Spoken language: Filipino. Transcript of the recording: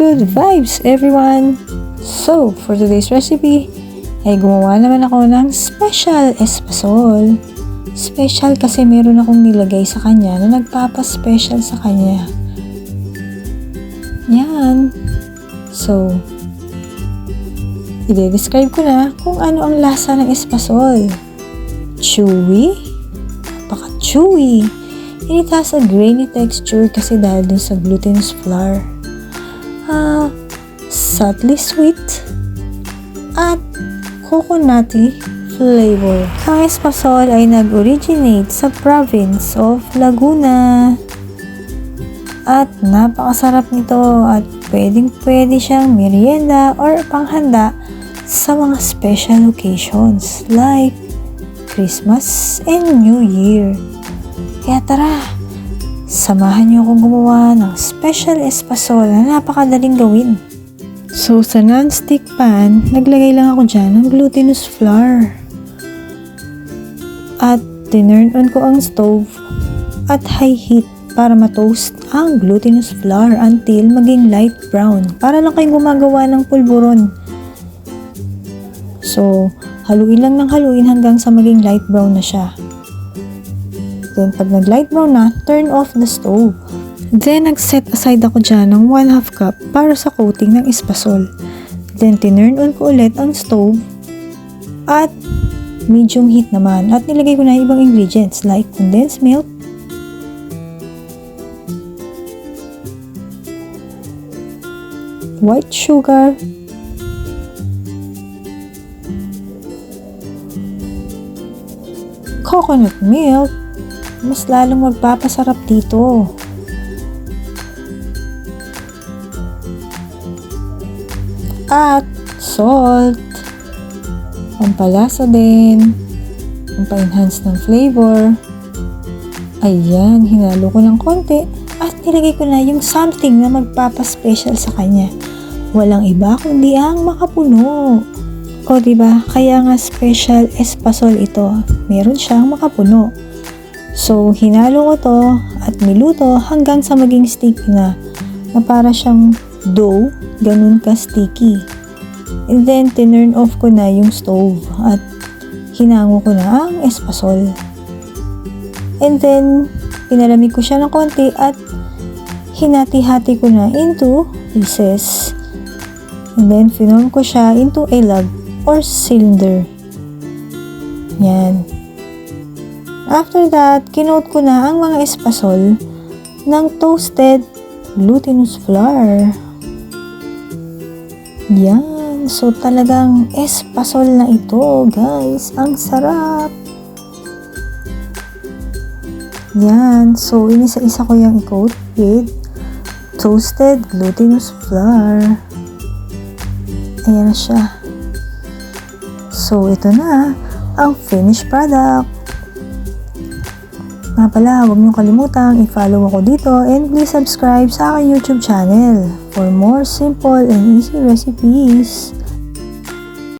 Good vibes everyone! So, for today's recipe, ay gumawa naman ako ng special espasol. Special kasi meron akong nilagay sa kanya na nagpapa-special sa kanya. Yan. So, i-describe ko na kung ano ang lasa ng espasol. Chewy, napaka-chewy. And it has a grainy texture kasi dahil dun sa glutinous flour. Subtly sweet at coconutty flavor. Ang espasol ay nag-originate sa province of Laguna. At napakasarap nito at pwedeng-pwede siyang merienda or panghanda sa mga special occasions like Christmas and New Year. Kaya tara, samahan niyo akong gumawa ng special espasol na napakadaling gawin. So sa non-stick pan, naglagay lang ako dyan ng glutinous flour. At tinurn on ko ang stove at high heat para ma-toast ang glutinous flour until maging light brown. Para lang kayong gumagawa ng pulburon. So, haluin lang ng haluin hanggang sa maging light brown na siya. Then, pag nag-light brown na, turn off the stove. Then, nag-set aside ako dyan ng 1/2 cup para sa coating ng espasol. Then, tinurn on ko ulit ang stove at medium heat naman. At nilagay ko na ibang ingredients like condensed milk, white sugar, coconut milk, mas lalong magpapasarap dito. At salt, pampalasa din, pampa-enhance ng flavor. Ayan, hinalo ko ng konti at nilagay ko na yung something na magpapa-special sa kanya. Walang iba kundi ang makapuno. O diba, kaya nga special espasol ito. Meron siyang makapuno. So, hinalo ko to at niluto hanggang sa maging sticky na para siyang dough, ganun ka sticky. And then, tinurn off ko na yung stove at hinango ko na ang espasol. And then, pinalamig ko siya ng konti at hinati-hati ko na into pieces. And then, finorm ko siya into a log or cylinder. Yan. After that, kinoat ko na ang mga espasol ng toasted glutinous flour. Yan. So, talagang espasol na ito, guys. Ang sarap. Yan. So, inisa-isa ko yung i-coat with toasted glutinous flour. Ayan na siya. So, ito na ang finished product. Nga pala, huwag niyong kalimutang i-follow ako dito and please subscribe sa aking YouTube channel for more simple and easy recipes.